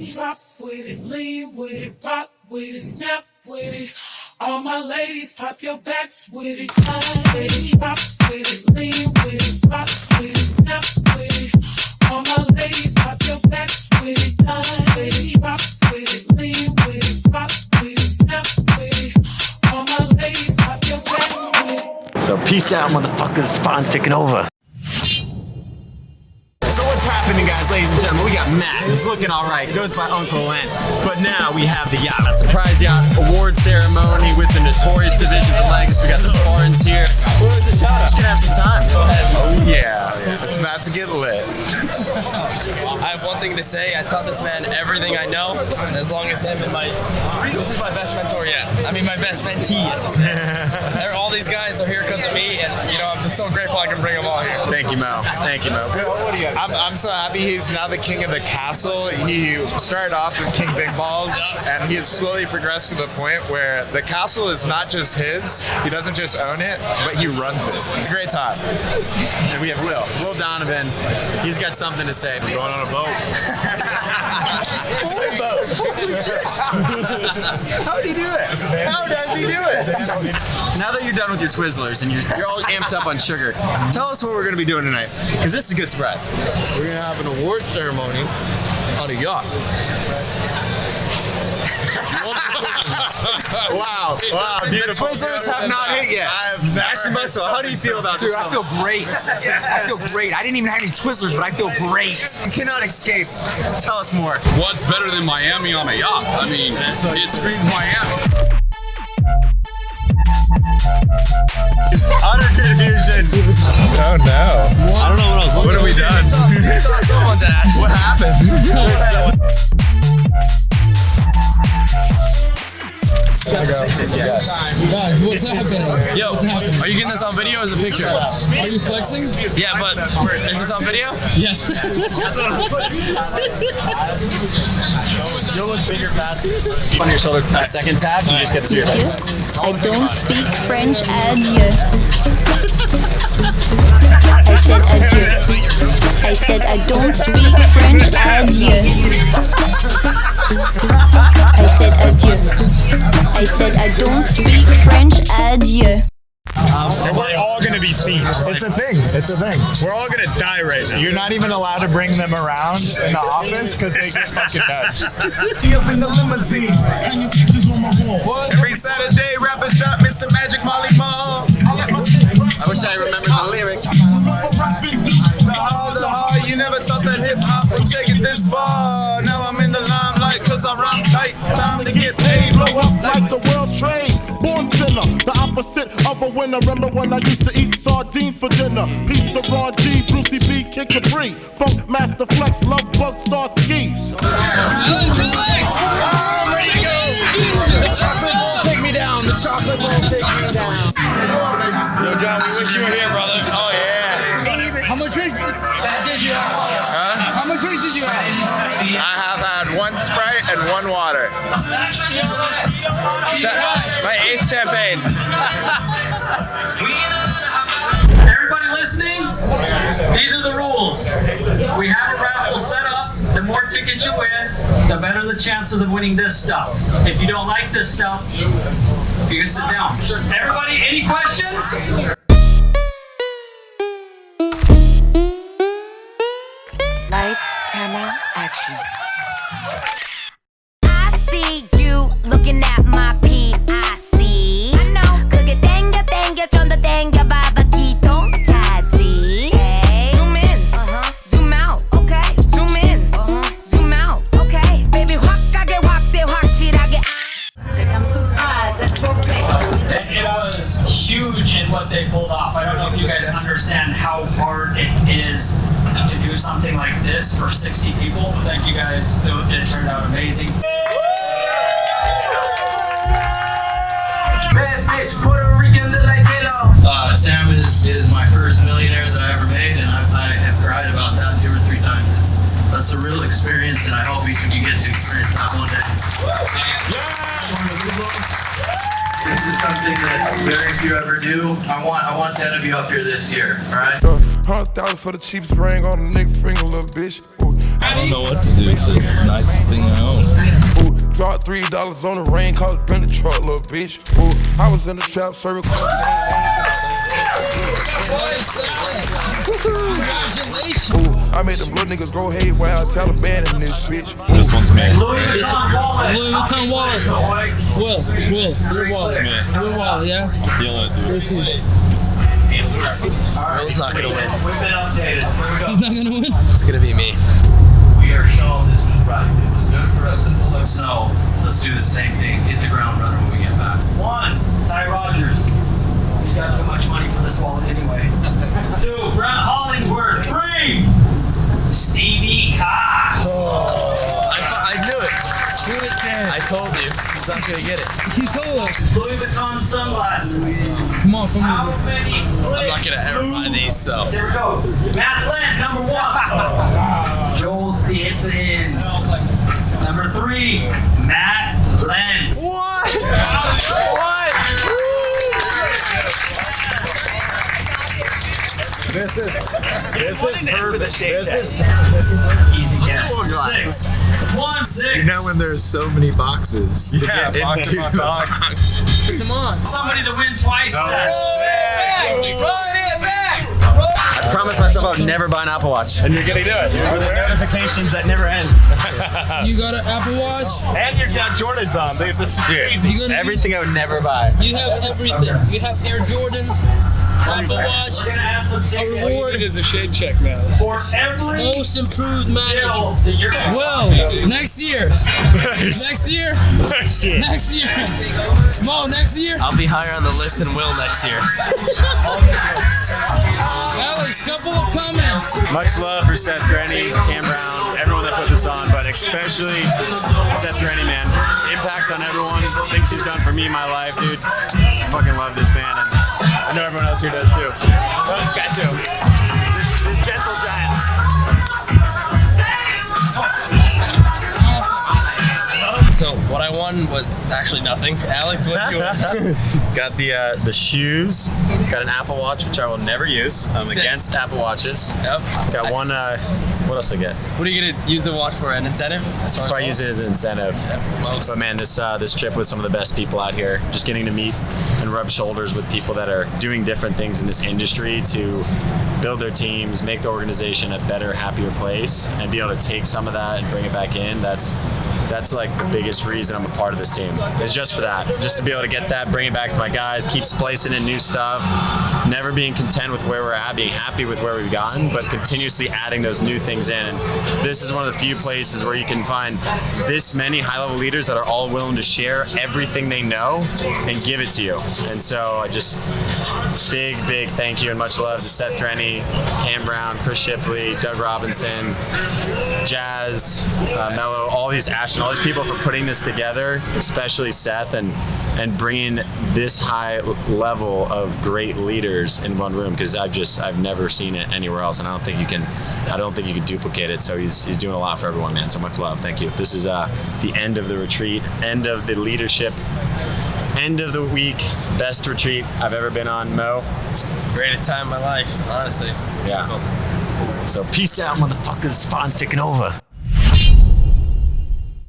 it, drop with it, lean with it, rock with it, snap with it. All my ladies, pop your backs with it. With it, drop with it, lean with it, rock with it, snap with it. All my ladies, pop your backs with it. With it, drop with it, lean with it, rock with it, snap with it. All my ladies, pop your backs with it. So peace out, motherfuckers. Spartan's taking over. So what's happening, guys, ladies and gentlemen? We got Matt, who's looking all right, goes by Uncle Len. But now we have the yacht. Surprise yacht award ceremony with the notorious division for Legacy. We got the Spartans here. We're at the shout out. Just gonna have some time. Oh yeah, it's about to get lit. I have one thing to say. I taught this man everything I know, as long as him and this is my best mentor yet. I mean, my best mentees. All these guys are here because of me, and I'm just so grateful I can bring them all here. Thank you, Mo. Thank you, Mo. What do you got? I'm so happy he's now the king of the castle. He started off with King Big Balls, and he has slowly progressed to the point where the castle is not just his. He doesn't just own it, but he runs it. It's a great time. And we have Will Donovan. He's got something to say. We're going on a boat. It's a boat. How did he do it? How does he do it? Now that you're done with your Twizzlers and you're all amped up on sugar, tell us what we're going to be doing tonight, because this is a good surprise. We're gonna have an award ceremony on a yacht. Wow, the Twizzlers have not hit yet. Actually, Muscle, how do you feel about this? Dude, I feel great. I didn't even have any Twizzlers, but I feel great. You cannot escape. Tell us more. What's better than Miami on a yacht? I mean, it screams Miami. Utter confusion. Oh no. I don't know what else. What have we done? Someone's ass. What happened? Guys, what's happening? Yo, are you getting this on video as a picture? Are you flexing? Yeah, but is this on video? Yes. You'll look bigger faster. On your shoulder, a second tap, you just get to your head. I don't speak French, adieu. I said I don't speak French, adieu. I said adieu. I said I don't speak French, adieu. And we're all gonna be seen. It's a thing. We're all gonna die right now. You're not even allowed to bring them around in the office because they get fucking nuts. Up in the limousine. Every Saturday, rapper shot Mr. Magic Molly Mall. I wish I remembered the lyrics. The hard, you never thought that hip hop would take it this far. Now I'm in the limelight cause I rhyme tight. Time to get paid, blow up like the world trade. Born sinner, the opposite of a winner. Remember when I used to eat sardines for dinner? Peace to Ron G, Brucey B, Kid Capri, Funk Master Flex, Love Bug, Star Ski. Alex! I'm ready to go! The chocolate won't take me down! The chocolate won't take me down! Yo, John, we wish you were here, brother. Oh, yeah. How much drink did you have? Huh? How much drink did you have? I have had one Sprite and one water. My 8th champagne. Everybody listening? These are the rules. We have a raffle set up. The more tickets you win, the better the chances of winning this stuff. If you don't like this stuff, you can sit down. Everybody, any questions? Lights, camera, action. I see you looking at my PIC. I know. 그게 땡겨 좀 더 땡겨 바바기도 차지. Zoom in, zoom out, okay. Zoom in, zoom out, okay. Baby 확하게 확대 확실하게. I'm surprised. That's so big. It was huge in what they pulled off. I don't know if you guys understand how hard it is to do something like this for 60 people. Thank you guys. It turned out amazing. Sam is my first millionaire that I ever made, and I have cried about that 2 or 3 times. That's a real experience, and I hope each of you get to experience that one day. This is something that very few ever do. I want 10 of you up here this year, all right? 100,000 for the cheapest ring on a nigga finger, little bitch. Ooh. I don't know what to do. It's the nicest thing I own. Ooh, dropped $3 on the rain, cause it been the truck, little bitch. Ooh, I was in the trap service. Congratulations. Ooh, I made them little niggas go haywire, Taliban in this bitch. This one's me. Louis Vuitton wallet. Will, it's Will. Your wallet. Your wallet, yeah? I'm feeling it, dude. Let's see. Will's not gonna win. We've been updated. He's not gonna win? It's gonna be me. We are shown this is right. It was good for us in the let snow. Let's do the same thing. Hit the ground running when we get back. 1, Ty Rogers. He's got too much money for this wallet anyway. 2, Brent Hollingsworth. 3, Stevie Cox. I knew it. I told you. He's not gonna get it. He told us. Louis Vuitton sunglasses. Come on, come How on. many? I'm not gonna ever buy these, so. There we go. Matt Lent, number 1. Joel Dippin. Number 3, Matt Lent. What? This is perfect. the shake shack. Easy guess. 6. 1, 6. You know when there's so many boxes to get box into by the box. box. Come on. Somebody to win twice. I promised myself I would never buy an Apple Watch. And you're gonna do it. Or the notifications that never end. You got an Apple Watch? And you've got Jordans on. Dude, this is crazy. You gonna Everything I would never buy. You have everything. You have Air Jordans, Apple Watch, We're gonna add some a tickets reward, It is a shade check now. for every most improved manager. deal that you're Well, next year. Next year. Next year. Mo, next year. I'll be higher on the list than Will next year. Alex, couple of comments. Much love for Seth Grenny, Cam Brown, everyone that put this on, but especially Seth Grenny, man. Impact on everyone, things he's done for me in my life, dude. Fucking love this man, and I know everyone else here does too. Well, this guy too. This gentle giant. So what I won was actually nothing. Alex, what do you win? Got the shoes. Got an Apple Watch, which I will never use. I'm against Apple Watches. Yep. Got one. What else I get? What are you gonna use the watch for? An incentive? Probably use it as an incentive. Most. But man, this trip with some of the best people out here, just getting to meet and rub shoulders with people that are doing different things in this industry to build their teams, make the organization a better, happier place, and be able to take some of that and bring it back in. That's like the biggest reason I'm a part of this team. It's just for that. Just to be able to get that, bring it back to my guys, keep splicing in new stuff, never being content with where we're at, being happy with where we've gotten, but continuously adding those new things in. And this is one of the few places where you can find this many high-level leaders that are all willing to share everything they know and give it to you. And so I just big thank you and much love to Seth Grenny, Cam Brown, Chris Shipley, Doug Robinson, Jazz, Mello, all these Ashton, all these people for putting this together, especially Seth, and bringing this high level of great leaders in one room, because I've never seen it anywhere else, and I don't think you can duplicate it. So he's doing a lot for everyone, man. So much love. Thank you. This is the end of the retreat, end of the leadership, end of the week. Best retreat I've ever been on, Mo. Greatest time of my life, honestly. Yeah. So peace out, motherfuckers. Spawn's taking over.